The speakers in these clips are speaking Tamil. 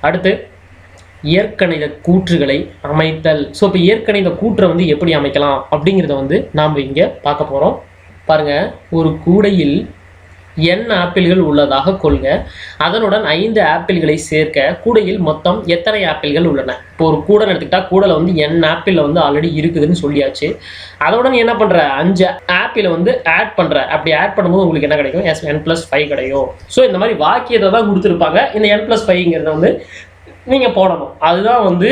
அடுத்து இயற்கணித கூற்றுகளை அமைத்தல். ஸோ இப்போ இயற்கணித கூற்றை வந்து எப்படி அமைக்கலாம் அப்படிங்கிறத வந்து நாம் இங்கே பார்க்க போகிறோம். பாருங்கள், ஒரு கூடையில் n ஆப்பிள்கள் உள்ளதாக கொள்க. அதனுடன் 5 ஆப்பிள்களை சேர்க்க கூடையில் மொத்தம் எத்தனை ஆப்பிள்கள் உள்ளன? இப்போ ஒரு கூடை எடுத்துக்கிட்டால் கூடையில் வந்து n ஆப்பிள் வந்து ஆல்ரெடி இருக்குதுன்னு சொல்லியாச்சு. அதோட என்ன பண்ணுற, 5 ஆப்பிளை வந்து ஆட் பண்ணுற. அப்படி ஆட் பண்ணும்போது உங்களுக்கு என்ன கிடைக்கும்? n+5 கிடைக்கும். ஸோ இந்த மாதிரி வாக்கியத்தை தான் கொடுத்துருப்பாங்க. இந்த n+5ங்கிறத வந்து நீங்கள் போடணும். அதுதான் வந்து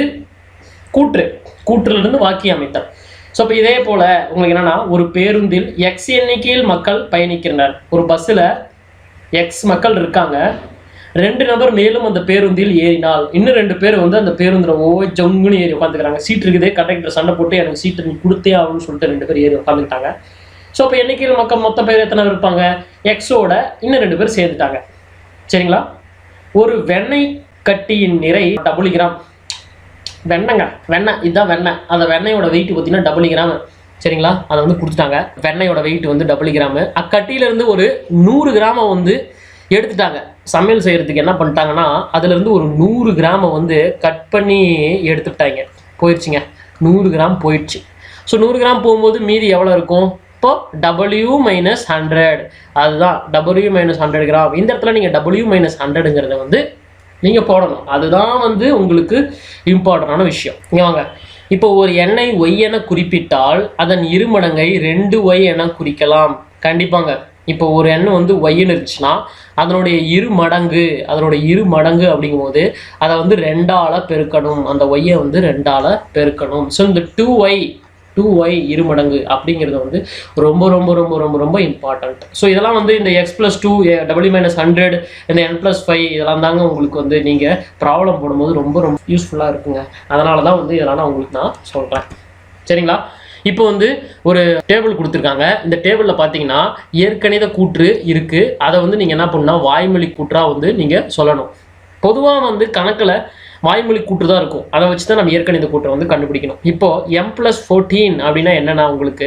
கூற்றிலிருந்து வாக்கியம் அமைத்தல். ஸோ இப்போ இதே போல் உங்களுக்கு என்னென்னா, ஒரு பேருந்தில் x எண்ணிக்கையில் மக்கள் பயணிக்கின்றனர். ஒரு பஸ்ஸில் x மக்கள் இருக்காங்க. 2 நபர் மேலும் அந்த பேருந்தில் ஏறினால் இன்னும் 2 பேர் வந்து அந்த பேருந்தில் ஜங்குன்னு ஏறி உட்காந்துக்கிறாங்க. சீட் இருக்குது, கண்டக்டர் சண்டை போட்டு எனக்கு சீட்டு நீ கொடுத்தே ஆகும்னு சொல்லிட்டு 2 பேர் ஏறி உட்காந்துக்கிட்டாங்க. ஸோ இப்போ எண்ணிக்கையில் மக்கள் மொத்த பேர் எத்தனை பேர் இருப்பாங்க? எக்ஸோட இன்னும் 2 பேர் சேர்த்துட்டாங்க. சரிங்களா? ஒரு வெண்ணெய் கட்டியின் நிறை டபுள் கிராம். வெண்ணெய் இதுதான் வெண்ணெய். அந்த வெண்ணெயோட வெயிட் பார்த்தீங்கன்னா டபுள் கிராம். சரிங்களா? அதை வந்து கொடுத்துட்டாங்க. வெண்ணெயோட வெயிட் வந்து டபுள் கிராமு. அக்கட்டியிலேருந்து ஒரு 100 கிராமை வந்து எடுத்துட்டாங்க. சமையல் செய்கிறதுக்கு என்ன பண்ணிட்டாங்கன்னா, அதுலேருந்து ஒரு 100 கிராமை வந்து கட் பண்ணி எடுத்துட்டாங்க. போயிடுச்சுங்க, 100 கிராம் போயிடுச்சு. ஸோ 100 கிராம் போகும்போது மீதி எவ்வளோ இருக்கும்? இப்போ W-100, அதுதான் W-100 கிராம். இந்த இடத்துல நீங்கள் W-100ங்கிறத வந்து நீங்கள் போடணும். அதுதான் வந்து உங்களுக்கு இம்பார்ட்டண்டான விஷயம். இங்கே வாங்க, இப்போ ஒரு எண்ணை ஒய் என குறிப்பிட்டால் அதன் இருமடங்கை 2y என குறிக்கலாம். கண்டிப்பாங்க. இப்போ ஒரு எண்ணெய் வந்து ஒய்ன்னு இருந்துச்சுன்னா அதனுடைய இரு மடங்கு அப்படிங்கும்போது அதை வந்து 2ஆல் பெருக்கணும். அந்த ஒய்யை வந்து 2ஆல் பெருக்கணும். ஸோ இந்த 2y இருமடங்கு அப்படிங்கிறது வந்து ரொம்ப ரொம்ப ரொம்ப ரொம்ப ரொம்ப இம்பார்ட்டன்ட். ஸோ இதெல்லாம் வந்து இந்த x+2 W-100 இந்த n+5 இதெல்லாம் தாங்க உங்களுக்கு வந்து நீங்கள் ப்ராப்ளம் போடும்போது ரொம்ப ரொம்ப யூஸ்ஃபுல்லாக இருக்குங்க. அதனால தான் வந்து இதெல்லாம் நான் உங்களுக்கு நான் சொல்கிறேன். சரிங்களா? இப்போ வந்து ஒரு டேபிள் கொடுத்துருக்காங்க. இந்த டேபிளில் பார்த்தீங்கன்னா இயற்கணித கூற்று இருக்குது. அதை வந்து நீங்கள் என்ன பண்ணணும்னா வாய்மொழி கூற்றாக வந்து நீங்கள் சொல்லணும். பொதுவாக வந்து கணக்கில் வாய்மொழி கூற்று தான் இருக்கும். அதை வச்சு தான் நம்ம இயற்கணித கூற்றை வந்து கண்டுபிடிக்கணும். இப்போது m+14 அப்படின்னா என்னென்னா, உங்களுக்கு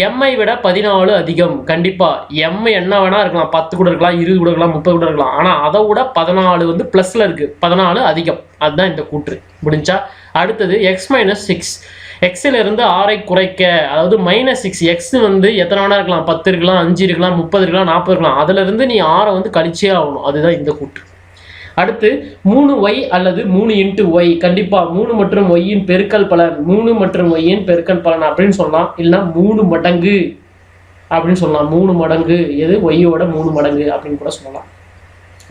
எம்ஐ விட 14 அதிகம். கண்டிப்பாக எம் என்ன வேணால் இருக்கலாம், 10 கூட இருக்கலாம், 20 கூட இருக்கலாம், 30 கூட இருக்கலாம். ஆனால் அதை விட 14 வந்து ப்ளஸில் இருக்குது, 14 அதிகம். அதுதான் இந்த கூற்று. முடிஞ்சா அடுத்தது x-6. எக்ஸில் இருந்து 6ஐ குறைக்க, அதாவது -6. எக்ஸ் வந்து எத்தனை வேணா இருக்கலாம், 10 இருக்கலாம், 5 இருக்கலாம், 30 இருக்கலாம், 40 இருக்கலாம். அதிலிருந்து நீ 6ஐ வந்து கழிச்சே ஆகணும். அதுதான் இந்த கூற்று. அடுத்து 3y அல்லது 3 × y. கண்டிப்பாக 3 மற்றும் ஒய்யின் பெருக்கல் பலன், 3 மற்றும் ஒய்யின் பெருக்கல் பலன் அப்படின்னு சொல்லலாம். இல்லைன்னா 3 மடங்கு அப்படின்னு சொல்லலாம். 3 மடங்கு எது? ஒய்யோட 3 மடங்கு அப்படின்னு கூட சொல்லலாம்.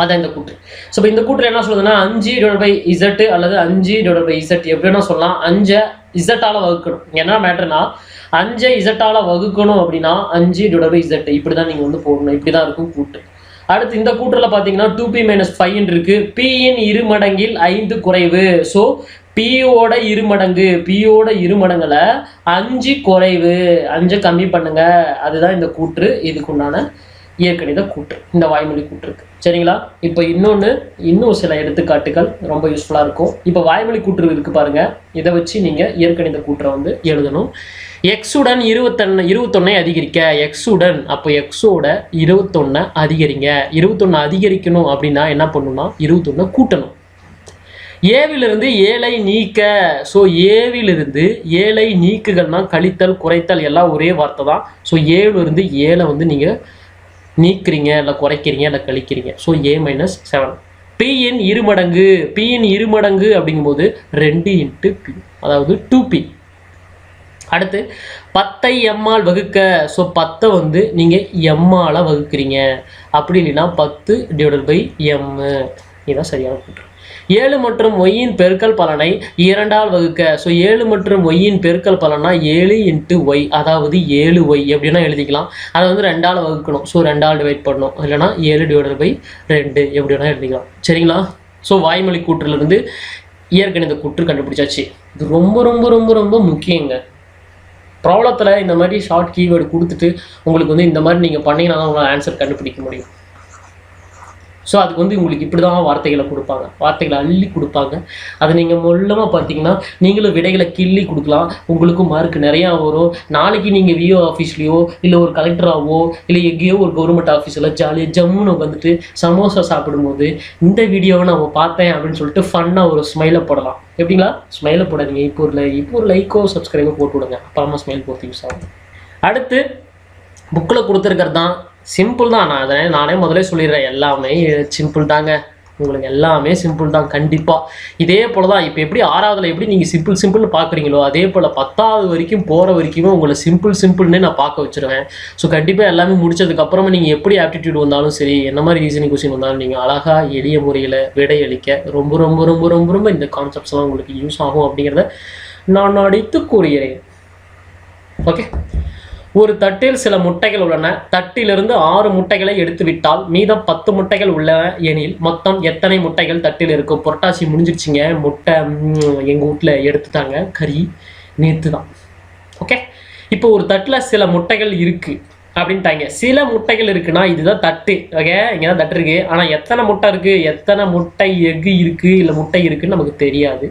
அதான் இந்த கூற்று. ஸோ இப்போ இந்த கூற்று என்ன சொல்லுதுன்னா, 5/z அல்லது 5/z எப்படின்னா சொல்லலாம். 5ஐ z-ஆல் வகுக்கணும். என்ன மேட்டர்னா 5ஐ z-ஆல் வகுக்கணும் அப்படின்னா 5/z இப்படி தான் நீங்கள் வந்து போடணும். இப்படி தான் இருக்கும் கூற்று. அடுத்து இந்த கூற்றில் பார்த்தீங்கன்னா 2p-5 இருக்கு. p-இன் இருமடங்கில் 5 குறைவு. ஸோ p-யோட இருமடங்கில் 5 குறைவு, 5 கம்மி பண்ணுங்க. அதுதான் இந்த கூற்று. இதுக்குண்டான இயற்கணித கூற்று, இந்த வாய்மொழி கூற்று இருக்கு. சரிங்களா? இப்போ இன்னும் சில எடுத்துக்காட்டுகள் ரொம்ப யூஸ்ஃபுல்லாக இருக்கும். இப்போ வாய்மொழி கூற்று இருக்கு பாருங்க. இதை வச்சு நீங்கள் இயற்கணித கூற்றை வந்து எழுதணும். எக்ஸுடன் 21 அதிகரிக்க. எக்ஸுடன் அப்போ எக்ஸோட 21 அதிகரிங்க. 21 அதிகரிக்கணும் அப்படின்னா என்ன பண்ணணும்னா 21 கூட்டணும். ஏவிலிருந்து 7ஐ நீக்க. ஸோ ஏவிலிருந்து 7ஐ நீக்குகள்னா கழித்தல், குறைத்தல் எல்லாம் ஒரே வார்த்தை தான். ஸோ 7லிருந்து 7ஐ வந்து நீங்கள் நீக்கிறீங்க, இல்லை குறைக்கிறீங்க, இல்லை கழிக்கிறீங்க. So a-7. p-இன் இருமடங்கு அப்படிங்கும்போது 2 × p, அதாவது 2p. அடுத்து 10ஐ m-ஆல் வகுக்க. ஸோ 10ஐ வந்து நீங்கள் m-ஆல் வகுக்கிறீங்க. அப்படி இல்லைன்னா 10/m. இதுதான் சரியான கூற்று. 7 மற்றும் ஒய்யின் பெருக்கல் பலனை 2ஆல் வகுக்க. ஸோ 7 மற்றும் ஒய்யின் பெருக்கல் பலனா 7 × y, அதாவது 7y எப்படின்னா எழுதிக்கலாம். அதை வந்து 2ஆல் வகுக்கணும். ஸோ 2ஆல் டிவைட் பண்ணணும். இல்லைனா 7/2 எப்படின்னா எழுதிக்கலாம். சரிங்களா? ஸோ வாய்மொழி கூற்றிலிருந்து இயற்கணித கூற்று கண்டுபிடிச்சாச்சு. இது ரொம்ப ரொம்ப ரொம்ப ரொம்ப முக்கியங்க. ப்ராப்ளத்தில் இந்த மாதிரி ஷார்ட் கீவேர்டு கொடுத்துட்டு உங்களுக்கு வந்து இந்த மாதிரி நீங்கள் பண்ணிங்கன்னா தான் உங்களால் ஆன்சர் கண்டுபிடிக்க முடியும். ஸோ அதுக்கு வந்து உங்களுக்கு இப்படி தான் வார்த்தைகளை கொடுப்பாங்க, வார்த்தைகளை அள்ளி கொடுப்பாங்க. அதை நீங்கள் மொல்லமாக பார்த்தீங்கன்னா நீங்களும் விடைகளை கிள்ளி கொடுக்கலாம், உங்களுக்கும் மார்க் நிறையா வரும். நாளைக்கு நீங்கள் விஓ ஆஃபீஸ்லேயோ இல்லை ஒரு கலெக்டராகவோ இல்லை எங்கேயோ ஒரு கவர்மெண்ட் ஆஃபீஸில் ஜாலியாக ஜம்முன்னு வந்துட்டு சமோசா சாப்பிடும்போது இந்த வீடியோவை நம்ம பார்த்தேன் அப்படின்னு சொல்லிட்டு ஃபன்னாக ஒரு ஸ்மைலை போடலாம். எப்படிங்களா? ஸ்மைலை போடாதீங்க, இப்போ ஒரு லைக்கோ சப்ஸ்கிரைபோ போட்டு விடுங்க, அப்புறமா ஸ்மைல் போட்டு யூஸ் ஆகும். அடுத்து புக்கில் கொடுத்துருக்கிறது தான் சிம்பிள் தான். நானே முதலே சொல்லிடுறேன், எல்லாமே சிம்பிள் தாங்க, உங்களுக்கு எல்லாமே சிம்பிள் தான் கண்டிப்பாக. இதே போல் தான் இப்போ எப்படி 6வதுல எப்படி நீங்கள் சிம்பிள்னு பார்க்குறீங்களோ அதே போல் 10வது வரைக்கும் போகிற வரைக்குமே உங்களை சிம்பிள்னே நான் பார்க்க வச்சுருவேன். ஸோ கண்டிப்பாக எல்லாமே முடிச்சதுக்கப்புறமா நீங்கள் எப்படி ஆப்டிடியூட் வந்தாலும் சரி, என்ன மாதிரி ரீசனிங் கொஸ்டின் வந்தாலும் நீங்கள் அழகாக எளிய முறையில் விடையளிக்க ரொம்ப ரொம்ப ரொம்ப ரொம்ப ரொம்ப இந்த கான்செப்ட்ஸ்லாம் உங்களுக்கு யூஸ் ஆகும் அப்படிங்கிறத நான் அடித்து கூறுகிறேன். ஓகே, ஒரு தட்டில் சில முட்டைகள் உள்ளன. தட்டிலிருந்து 6 முட்டைகளை எடுத்து விட்டால் மீதம் 10 முட்டைகள் உள்ளன எனில் மொத்தம் எத்தனை முட்டைகள் தட்டில் இருக்கும்? புரட்டாசி முடிஞ்சிருச்சுங்க, முட்டை எங்கள் வீட்டில் எடுத்துட்டாங்க, கறி நேற்று தான். ஓகே, இப்போ ஒரு தட்டில் சில முட்டைகள் இருக்குது அப்படின்ட்டாங்க. சில முட்டைகள் இருக்குன்னா இதுதான் தட்டு. ஓகே, இங்கே தான் தட்டு இருக்குது. ஆனால் எத்தனை முட்டை இருக்குது, எத்தனை முட்டை எக்கு இருக்குது இல்லை முட்டை இருக்குதுன்னு நமக்கு தெரியாது.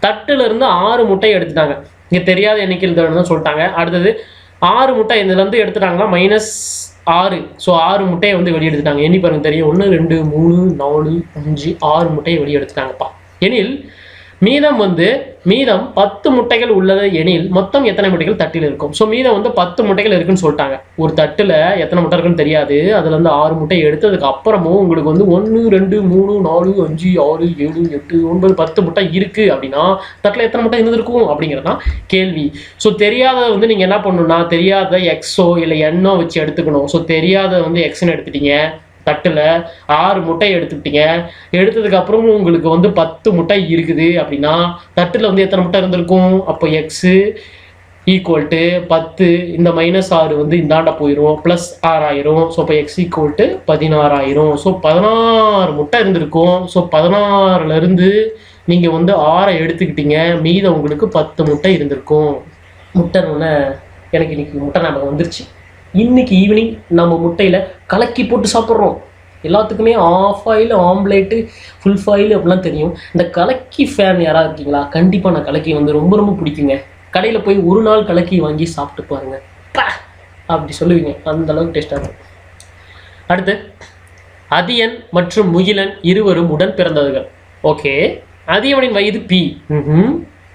தட்டிலிருந்து 6 முட்டையை எடுத்துட்டாங்க. இங்கே தெரியாத எண்ணிக்கையில் தான் சொல்லிட்டாங்க. அடுத்தது 6 முட்டை இதுலேருந்து எடுத்துட்டாங்கன்னா -6. ஸோ 6 முட்டையை வந்து வெளியே எடுத்துட்டாங்க. எண்ணி பாருங்க தெரியும், 1 2 3 4 5 6 முட்டையை வெளியே எடுத்துட்டாங்கப்பா. எனில் மீதம் 10 முட்டைகள் உள்ளது எனில் மொத்தம் எத்தனை முட்டைகள் தட்டில் இருக்கும்? ஸோ மீதம் வந்து 10 முட்டைகள் இருக்குன்னு சொல்லிட்டாங்க. ஒரு தட்டில் எத்தனை முட்டை இருக்குன்னு தெரியாது, அதுலேருந்து 6 முட்டை எடுத்ததுக்கு அப்புறமும் உங்களுக்கு வந்து 1 2 3 4 5 6 7 8 9 10 முட்டை இருக்குது அப்படின்னா தட்டில் எத்தனை முட்டை இருந்திருக்கும் அப்படிங்கிறது தான் கேள்வி. ஸோ தெரியாததை வந்து நீங்கள் என்ன பண்ணணும்னா தெரியாத எக்ஸோ இல்லை எண்ணோ வச்சு எடுத்துக்கணும். ஸோ தெரியாத வந்து எக்ஸ்ன்னு எடுத்துட்டீங்க, தட்டில் 6 முட்டை எடுத்துக்கிட்டீங்க, எடுத்ததுக்கு அப்புறமும் உங்களுக்கு வந்து 10 முட்டை இருக்குது அப்படின்னா தட்டில் வந்து எத்தனை முட்டை இருந்திருக்கும்? அப்போ எக்ஸு ஈக்குவல் டு 10, இந்த -6 வந்து இந்தாண்ட போயிடும், +6 ஆயிரும். ஸோ இப்போ எக்ஸ் ஈக்குவல் டு 16 ஆயிரும். ஸோ 16 முட்டை இருந்திருக்கும். ஸோ 16லேருந்து நீங்கள் வந்து 6 எடுத்துக்கிட்டீங்க, மீதம் உங்களுக்கு 10 முட்டை இருந்திருக்கும். முட்டைன்னு எனக்கு இன்னைக்கு முட்டை ஞாபகம் வந்துருச்சு. இன்னைக்கு ஈவினிங் நம்ம முட்டையில் கலக்கி போட்டு சாப்பிட்றோம். எல்லாத்துக்குமே half boil, omelette, full boil அப்படிலாம் தெரியும். இந்த கலக்கி ஃபேன் யாராவது இருக்கீங்களா? கண்டிப்பாக நான் கலக்கி வந்து ரொம்ப ரொம்ப பிடிக்குங்க. கடையில் போய் ஒரு நாள் கலக்கி வாங்கி சாப்பிட்டு பாருங்கள், அப்படி சொல்லுவீங்க, அந்த அளவுக்கு டேஸ்ட்டாக இருக்கும். அடுத்து, அதியன் மற்றும் முகிலன் இருவரும் உடன் பிறந்தவர்கள். ஓகே, அதியவனின் வயது P.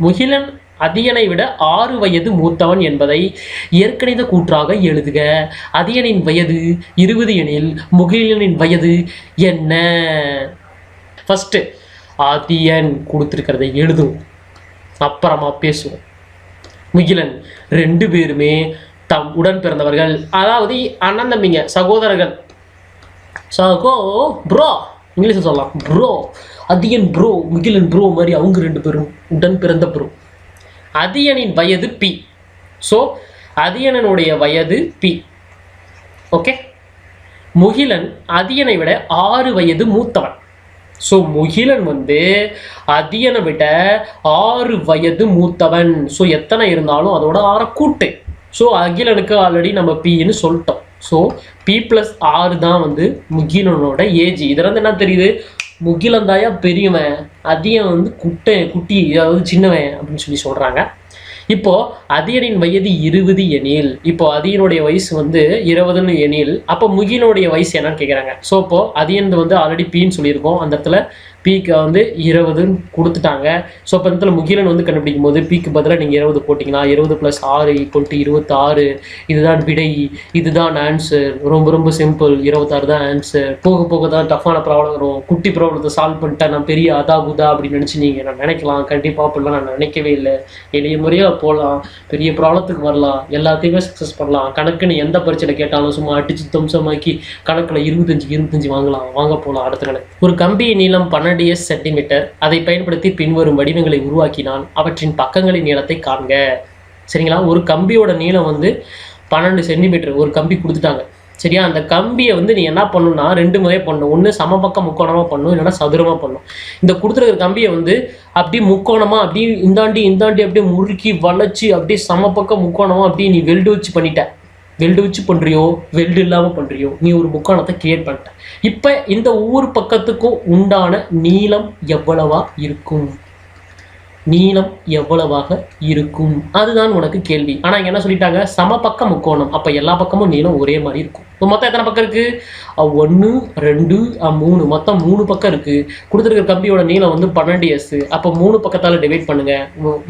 முகிலன் அதியனை விட 6 வயது மூத்தவன் என்பதை இயற்கணித கூற்றாக எழுதுக. அதியனின் வயது 20 எனில் முகிலனின் வயது என்ன? ஃபஸ்ட்டு அதியன் கொடுத்துருக்கிறத எழுதும், அப்புறமா பேசுவோம். முகிலன் 2 பேருமே தம் உடன் பிறந்தவர்கள், அதாவது அண்ணன் தம்பிங்க, சகோதரர்கள். ப்ரோ இங்கிலீஷில் சொல்லலாம், bro. Athiyan bro, Mugilan bro மாதிரி அவங்க 2 பேரும் உடன் பிறந்த ப்ரோ. அதியனின் வயது P. ஸோ அதியனனுடைய வயது P. ஓகே, முகிலன் அதியனை விட 6 வயது மூத்தவன். ஸோ முகிலன் வந்து அதியனை விட 6 வயது மூத்தவன். ஸோ எத்தனை இருந்தாலும் அதோட 6 கூட்டு. ஸோ அகிலனுக்கு ஆல்ரெடி நம்ம Pன்னு சொல்லிட்டோம். ஸோ P+6 தான் வந்து முகிலனோட ஏஜ். இதில் வந்து என்ன தெரியுது? முகிலன் தாயா பெரியவன், அதியன் வந்து குட்டி, அதாவது சின்னவன் அப்படின்னு சொல்லி சொல்கிறாங்க. இப்போது அதியனின் வயது 20 எனில், இப்போ அதியனுடைய வயசு வந்து 20ன்னு எனில், அப்போ முகிலனுடைய வயசு என்னன்னு கேட்குறாங்க. ஸோ இப்போது அதியன் வந்து ஆல்ரெடி Pன்னு சொல்லியிருக்கோம், அந்த இடத்துல Pக்கு வந்து 20ன்னு கொடுத்துட்டாங்க. ஸோ இப்போ இடத்துல முகிலன் வந்து கண்டுபிடிக்கும் போது Pக்கு பதிலாக நீங்கள் 20 போட்டிங்கன்னா 20 + 6 = 26. இதுதான் விடை, இதுதான் ஆன்சர். ரொம்ப ரொம்ப சிம்பிள், 26 தான் ஆன்சர். போக போக தான் டஃப்பான ப்ராப்ளம் வரும். குட்டி ப்ராப்ளத்தை சால்வ் பண்ணிட்டா நான் பெரிய அதாகுதா அப்படின்னு நினச்சி நீங்கள் நான் நினைக்கலாம். கண்டிப்பாக அப்படிலாம் நான் நினைக்கவே இல்லை. எளிய முறையாக போகலாம், பெரிய ப்ராப்ளத்துக்கு வரலாம், எல்லாத்தையுமே சக்ஸஸ் பண்ணலாம். கணக்குன்னு எந்த பரீட்சையில் கேட்டாலும் சும்மா அடிச்சு தம்சமாக்கி கணக்கில் 25 வாங்கலாம், வாங்க போகலாம். அடுத்த கணக்கு, ஒரு கம்பியின் நீளம் 12 சென்டிமீட்டர். அதை பயன்படுத்தி பின்வரும் வடிவங்களை உருவாக்கினால் அவற்றின் பக்கங்களின் நீளத்தை காண்க. சரிங்களா? ஒரு கம்பியோட நீளம் வந்து 12 சென்டிமீட்டர் ஒரு கம்பி கொடுத்துட்டாங்க. சரியா? அந்த கம்பியை வந்து நீ என்ன பண்ணணும்னா 2 முறை பண்ணணும். ஒன்று சமபக்கம் முக்கோணமாக பண்ணணும், இல்லைன்னா சதுரமாக பண்ணணும். இந்த கொடுத்துருக்கிற கம்பியை வந்து அப்படியே முக்கோணமாக அப்படியே இந்தாண்டி அப்படியே முறுக்கி வளைச்சி அப்படியே சமபக்கம் முக்கோணமாக அப்படியே நீ வெல்டு வச்சு பண்ணிட்ட. வெல்டு வச்சு பண்ணுறியோ வெல்டு இல்லாமல் பண்ணுறியோ, நீ ஒரு முக்கோணத்தை கிரியேட் பண்ணிட்ட. இப்போ இந்த ஒவ்வொரு பக்கத்துக்கும் உண்டான நீளம் எவ்வளவா இருக்கும், நீளம் எவ்வளவாக இருக்கும், அதுதான் உனக்கு கேள்வி. ஆனால் இங்கே என்ன சொல்லிட்டாங்க, சமபக்க முக்கோணம். அப்போ எல்லா பக்கமும் நீளம் ஒரே மாதிரி இருக்கும். இப்போ மொத்தம் எத்தனை பக்கம் இருக்குது, 1 2 3, மொத்தம் 3 பக்கம் இருக்குது. கொடுத்துருக்க கம்பியோட நீளம் வந்து 12s. அப்போ 3 பக்கத்தால் டிவைட் பண்ணுங்க,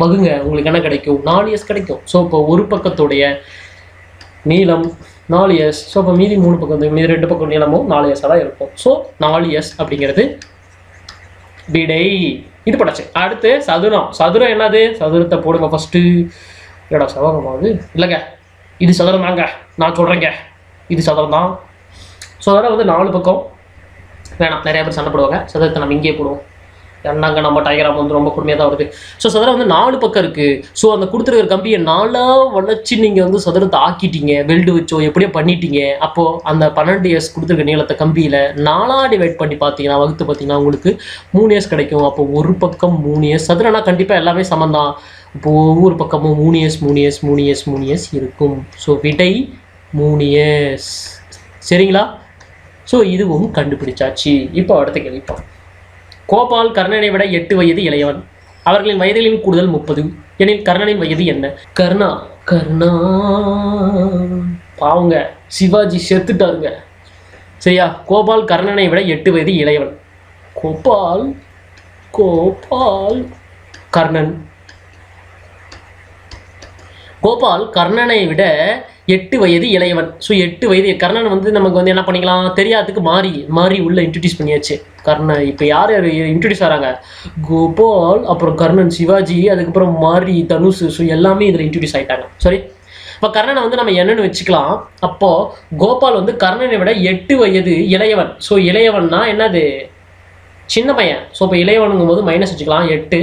வகுங்க, உங்களுக்கு என்ன கிடைக்கும், 4s கிடைக்கும். ஸோ இப்போ ஒரு பக்கத்துடைய நீளம் 4s. ஸோ இப்போ மீதி 3 பக்கம், மீதி 2 பக்கம் நீளமும் 4s தான் இருக்கும். ஸோ 4s அப்படிங்கிறது விடை. இது படாச்சு. அடுத்து சதுரம். சதுரம் என்னது, சதுரத்தை போடுங்க ஃபஸ்ட்டு. ஏடா சதுரமாவது இல்லைங்க, இது சதுரம் தாங்க, நான் சொல்கிறேங்க, இது சதுரம் தான். சதுரம் வந்து 4 பக்கம் வேணாம், நிறைய பேர் சண்டை போடுவாங்க. சதுரத்தை நம்ம இங்கேயே போடுவோம். என்னங்க நம்ம டயக்ராம் வந்து ரொம்ப கொடுமையாக தான் வருது. ஸோ சதுரம் வந்து 4 பக்கம் இருக்குது. ஸோ அந்த கொடுத்துருக்கிற கம்பியை 4ஆக வளைச்சி நீங்கள் வந்து சதுரத்தை ஆக்கிட்டீங்க, வெல்டு வச்சோ எப்படியோ பண்ணிட்டீங்க. அப்போது அந்த 12s கொடுத்துருக்க நீளத்தை கம்பியில் 4ஆக டிவைட் பண்ணி பார்த்தீங்கன்னா, வகுத்து பார்த்தீங்கன்னா உங்களுக்கு 3s கிடைக்கும். அப்போ ஒரு பக்கம் 3s. சதுரம்னா கண்டிப்பாக எல்லாமே சமந்தான். இப்போது ஒவ்வொரு பக்கமும் 3s 3s 3s 3s இருக்கும். ஸோ விடை 3s. சரிங்களா? ஸோ இதுவும் கண்டுபிடிச்சாச்சு. இப்போ அடுத்த கேள்வி. கோபால் கர்ணனை விட 8 வயது இளையவன். அவர்களின் வயதிலும் கூடுதல் 30 எனில் கர்ணனின் வயது என்ன? கர்ணா பாவுங்க, சிவாஜி செத்துட்டாருங்க. சரியா? கோபால் கர்ணனை விட 8 வயது இளையவன். கோபால் கர்ணன். கோபால் கர்ணனை விட 8 வயது இளையவன். ஸோ 8 வயது. கர்ணன் வந்து நமக்கு வந்து என்ன பண்ணிக்கலாம், தெரியாததுக்கு மாறி உள்ள இன்ட்ரடியூஸ் பண்ணியாச்சு. கர்ணன் இப்போ யார் இன்ட்ரடியூஸ் ஆகிறாங்க, கோபால், அப்புறம் கர்ணன், சிவாஜி, அதுக்கப்புறம் மாரி, தனுஷ். ஸோ எல்லாமே இதில் இன்ட்ரடியூஸ் ஆகிட்டாங்க. சரி, இப்போ கர்ணனை வந்து நம்ம என்னன்னு வச்சுக்கலாம். அப்போது கோபால் வந்து கர்ணனை விட 8 வயது இளையவன். ஸோ இளையவன்னா என்னது, சின்ன பையன். ஸோ இப்போ இளையவனுங்கும் போது மைனஸ் வச்சுக்கலாம் 8.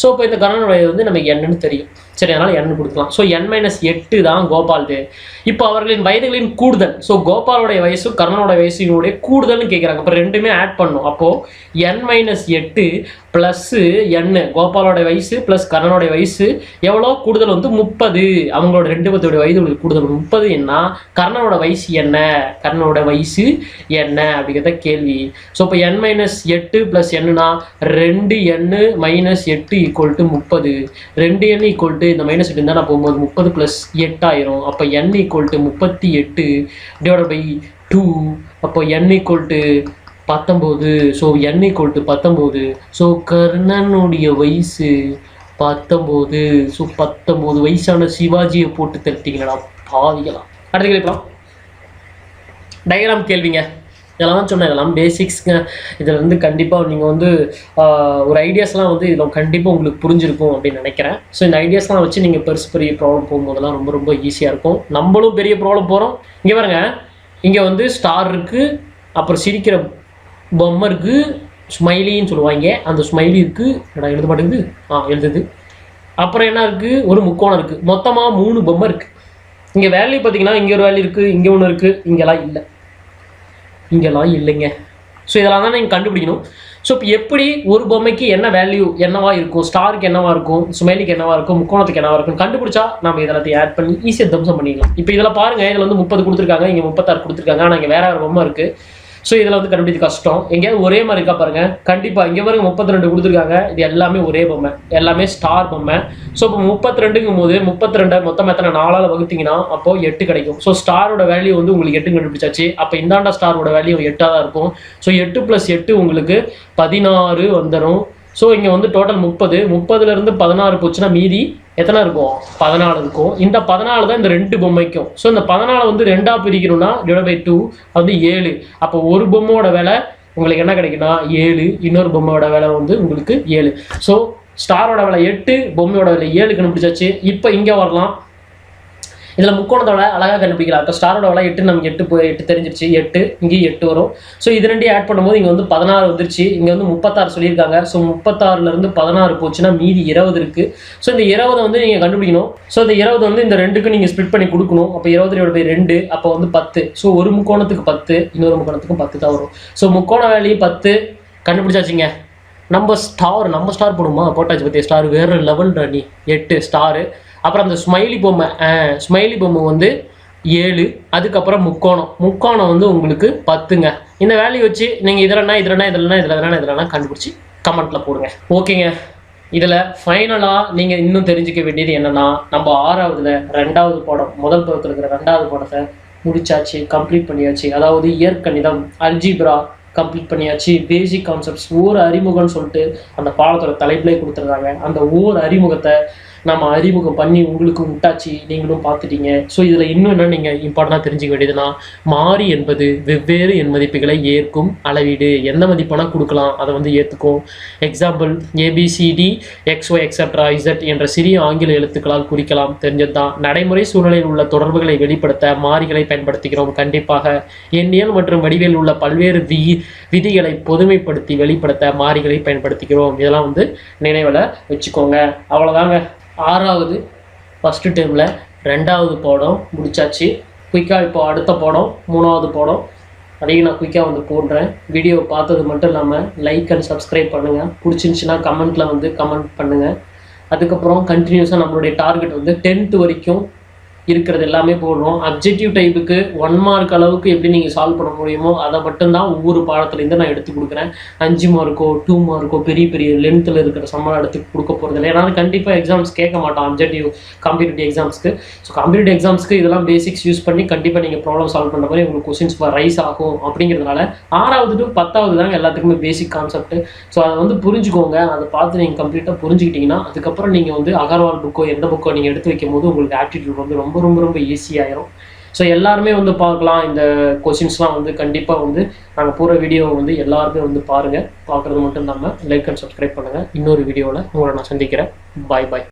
ஸோ இப்போ இந்த கர்ணனுடைய வந்து நமக்கு என்னன்னு தெரியும். சரி, அதனால் n கொடுக்கலாம். ஸோ n-8 தான் கோபால்து. இப்போ அவர்களின் வயதுகளின் கூடுதல். ஸோ கோபாலோடைய வயசு கர்ணனோட வயசுடைய கூடுதல்னு கேட்குறாங்க. அப்போ ரெண்டுமே ஆட் பண்ணும். அப்போது n-8 ப்ளஸ் n, கோபாலோட வயசு ப்ளஸ் கர்ணனோட வயசு எவ்வளோ கூடுதல் வந்து 30. அவங்களோட 2 பேர்த்தோட வயதுகளுக்கு கூடுதல் 30 என்ன, கர்ணனோட வயசு என்ன, அப்படிங்கிறத கேள்வி. ஸோ இப்போ n-8 ப்ளஸ் என்னன்னா 2n - 8 = 30. 2n = இந்த -8 இருந்தால் நான் போகும்போது 30 + 8 ஆயிரும். அப்போ n = 38 / 2. அப்போ n = 19. So n = 19. ஸோ கர்ணனுடைய வயசு 19. ஸோ 19 வயசான சிவாஜியை போட்டு தட்டிங்களா பாதிக்கலாம். அடுத்த கேள்விக்கலாம், டயக்ராம் கேள்விங்க. இதெல்லாம் தான் சொன்னேன், இதெல்லாம் பேசிக்ஸ்ங்க. இதில் வந்து கண்டிப்பாக நீங்கள் வந்து ஒரு ஐடியாஸ்லாம் வந்து இதில் கண்டிப்பாக உங்களுக்கு புரிஞ்சிருக்கும் அப்படின்னு நினைக்கிறேன். ஸோ இந்த ஐடியாஸ்லாம் வச்சு நீங்கள் பெரிய ப்ராப்ளம் போகும்போதெல்லாம் ரொம்ப ரொம்ப ஈஸியாக இருக்கும். நம்மளும் பெரிய ப்ராப்ளம் போகிறோம். இங்கே பாருங்க, இங்கே வந்து ஸ்டார் இருக்குது, அப்புறம் சிரிக்கிற பொம்மை இருக்குது, ஸ்மைலின்னு சொல்லுவாங்க. அந்த ஸ்மைலி இருக்குது, நான் எழுத மாட்டேங்குது, எழுதுது. அப்புறம் என்ன இருக்குது, ஒரு முக்கோணம் இருக்குது. மொத்தமாக 3 பொம்மை இருக்குது. இங்கே வேல்யூ பார்த்தீங்கன்னா இங்கே ஒரு வேல்யூ இருக்குது, இங்கே ஒன்று இருக்குது, இங்கெல்லாம் இல்லைங்க. ஸோ இதெல்லாம் தான் நீங்கள் கண்டுபிடிக்கணும். ஸோ இப்போ எப்படி ஒரு பொம்மைக்கு என்ன வேல்யூ என்னவா இருக்கும், ஸ்டாருக்கு என்னவா இருக்கும், ஸ்மைலிக்கு என்னவா இருக்கும், முக்கோணத்துக்கு என்னவா இருக்கும் கண்டுபிடிச்சா நம்ம இதெல்லாத்தையும் ஆட் பண்ணி ஈஸியாக தம்சம் பண்ணிக்கலாம். இப்போ இதில் பாருங்கள், இதில் வந்து 30 கொடுத்துருக்காங்க, இங்கே 36 கொடுத்துருக்காங்க. ஆனால் இங்கே வேற பொம்மை இருக்குது. ஸோ இதில் வந்து கண்டுபிடிக்க கஷ்டம். எங்கேயாவது ஒரே மாதிரி இருக்கா பாருங்கள், கண்டிப்பாக இங்கே பாருங்க 32 கொடுத்துருக்காங்க. இது எல்லாமே ஒரே பொம்மை, எல்லாமே ஸ்டார் பொம்மை. ஸோ இப்போ 32ங்கும் போது 32 மொத்தம் எத்தனை 4ஆல் வகுத்தீங்கன்னா அப்போது 8 கிடைக்கும். ஸோ ஸ்டாரோட வேல்யூ வந்து உங்களுக்கு 8 கண்டுபிடிச்சாச்சு. அப்போ இந்தாண்டா ஸ்டாரோட வேல்யூ 8 தான் இருக்கும். ஸோ 8 + 8 உங்களுக்கு 16 வந்துடும். ஸோ இங்கே வந்து டோட்டல் 30. 30லேருந்து 16 போச்சுன்னா மீதி எத்தனை இருக்கும், 14 இருக்கும். இந்த 14 தான் இந்த 2 பொம்மைக்கும். ஸோ இந்த 14 வந்து 2ஆக பிரிக்கணும்னா /2 அது 7. அப்போ ஒரு பொம்மையோட விலை உங்களுக்கு என்ன கிடைக்குன்னா 7, இன்னொரு பொம்மையோட விலை வந்து உங்களுக்கு 7. ஸோ ஸ்டாரோட விலை 8, பொம்மையோட விலை 7 கண்டுபிடிச்சாச்சு. இப்போ இங்கே வரலாம், இதில் முக்கோணத்தோட அழகாக கண்டுபிடிக்கலாம். இப்போ ஸ்டாரோட விலை 8, நமக்கு 8 தெரிஞ்சிருச்சு. 8 இங்கேயும் 8 வரும். ஸோ இது ரெண்டையும் ஆட் பண்ணும்போது இங்கே வந்து 16 வந்துருச்சு. இங்கே வந்து 36 சொல்லியிருக்காங்க. ஸோ 36லேருந்து 16 போச்சுன்னா மீதி 20 இருக்குது. ஸோ இந்த 20 வந்து நீங்கள் கண்டுபிடிக்கணும். ஸோ இந்த 20 வந்து இந்த 2க்கு நீங்கள் ஸ்ப்ளிட் பண்ணி கொடுக்கணும். அப்போ 20/2 அப்போ வந்து 10. ஸோ ஒரு முக்கோணத்துக்கு 10, இன்னொரு முக்கோணத்துக்கும் 10 தான் வரும். ஸோ முக்கோண வேலையை 10 கண்டுபிடிச்சாச்சுங்க. நம்ம ஸ்டார் போடுமா, போட்டாச்சு. பற்றி ஸ்டார் வேறு லெவல் ராணி 8 ஸ்டாரு. அப்புறம் அந்த ஸ்மைலி பொம்மை வந்து 7, அதுக்கப்புறம் முக்கோணம் வந்து உங்களுக்கு 10ங்க. இந்த வேல்யூ வச்சு நீங்கள் இதெல்லாம் கண்டுபிடிச்சி கமெண்ட்டில் போடுங்க. ஓகேங்க. இதில் ஃபைனலாக நீங்கள் இன்னும் தெரிஞ்சுக்க வேண்டியது என்னென்னா, நம்ம 6வதுல 2வது பாடம், முதல் பக்கத்தில் இருக்கிற 2வது பாடத்தை முடிச்சாச்சு, கம்ப்ளீட் பண்ணியாச்சு. அதாவது இயற்கணிதம், அல்ஜிப்ரா கம்ப்ளீட் பண்ணியாச்சு. பேசிக் கான்செப்ட்ஸ் ஓர் அறிமுகம்னு சொல்லிட்டு அந்த பாடத்தோட தலைப்பிலே கொடுத்துருக்காங்க. அந்த ஓர் அறிமுகத்தை நம்ம அறிமுகம் பண்ணி உங்களுக்கு விட்டாச்சு, நீங்களும் பார்த்துட்டீங்க. ஸோ இதில் இன்னும் என்ன நீங்கள் இம்பார்ட்டண்டாக தெரிஞ்சுக்க வேண்டியதுன்னா, மாறி என்பது வெவ்வேறு எண் மதிப்புகளை ஏற்கும் அளவீடு. எந்த மதிப்பானா கொடுக்கலாம், அதை வந்து ஏற்றுக்கும். Example ABCD XY extra Z என்ற சிறிய ஆங்கில எழுத்துக்களால் குறிக்கலாம், தெரிஞ்சது தான். நடைமுறை சூழ்நிலையில் உள்ள தொடர்புகளை வெளிப்படுத்த மாறிகளை பயன்படுத்துகிறோம். கண்டிப்பாக எண்ணியல் மற்றும் வடிவியல் உள்ள பல்வேறு விதிகளை பொதுமைப்படுத்தி வெளிப்படுத்த மாறிகளை பயன்படுத்திக்கிறோம். இதெல்லாம் வந்து நினைவில் வச்சுக்கோங்க. அவ்வளோதாங்க. 6வது ஃபஸ்ட்டு டேர்மில் 2வது பாடம் முடிச்சாச்சு. குயிக்காக இப்போ அடுத்த பாடம் 3வது பாடம் அதையும் நான் குயிக்காக வந்து போடுறேன். வீடியோ பார்த்தது மட்டும் இல்லாமல் லைக் அண்ட் சப்ஸ்கிரைப் பண்ணுங்கள். பிடிச்சிருந்துச்சின்னா கமெண்ட்டில் வந்து கமெண்ட் பண்ணுங்கள். அதுக்கப்புறம் கண்டினியூஸாக நம்மளுடைய டார்கெட் வந்து 10th வரைக்கும் இருக்கிறது எல்லாமே போடுறோம். அப்ஜெக்டிவ் டைப்புக்கு 1 மார்க் அளவுக்கு எப்படி நீங்கள் சால்வ் பண்ண முடியுமோ அதை மட்டும்தான் ஒவ்வொரு பாடத்துலேருந்து நான் எடுத்து கொடுக்குறேன். 5 மார்க்கோ 2 மார்க்கோ பெரிய லென்த்தில் இருக்கிற சம்மளம் எடுத்து கொடுக்க போகிறது இல்லை. ஏன்னா கண்டிப்பாக எக்ஸாம்ஸ் கேட்க மாட்டோம் அப்ஜெக்டிவ் காம்படிட்டிவ் எக்ஸாம்ஸ்க்கு. ஸோ காம்படிட்டிவ் எக்ஸாம்ஸ்க்கு இதெல்லாம் பேசிக்ஸ் யூஸ் பண்ணி கண்டிப்பாக நீங்கள் ப்ராப்ளம் சால்வ் பண்ணுற மாதிரி உங்களுக்கு கொஸ்டின்ஸ் ரைஸ் ஆகும். அப்படிங்கிறதுனால 6வது to 10வது தாங்க எல்லாத்துக்குமே பேசிக் கான்செப்ட். ஸோ அதை வந்து புரிஞ்சுக்கோங்க. அதை பார்த்து நீங்கள் கம்ப்ளீட்டாக புரிஞ்சுக்கிட்டீங்கன்னா அதுக்கப்புறம் நீங்கள் வந்து அகர்வால் புக்கோ எந்த புக்கோ நீங்கள் எடுத்து வைக்கும் போது உங்களுக்கு ஆப்டிடியூட் வந்து ரொம்ப ஈஸியாயிரும். ஸோ எல்லாருமே வந்து பார்க்கலாம். இந்த கொஸ்டின்ஸ்லாம் வந்து கண்டிப்பாக வந்து நாங்கள் போகிற வீடியோவை வந்து எல்லாருமே வந்து பாருங்கள். பார்க்குறது மட்டும் இல்லாமல் லைக் அண்ட் சப்ஸ்கிரைப் பண்ணுங்கள். இன்னொரு வீடியோவில் உங்களை நான் சந்திக்கிறேன். பாய்.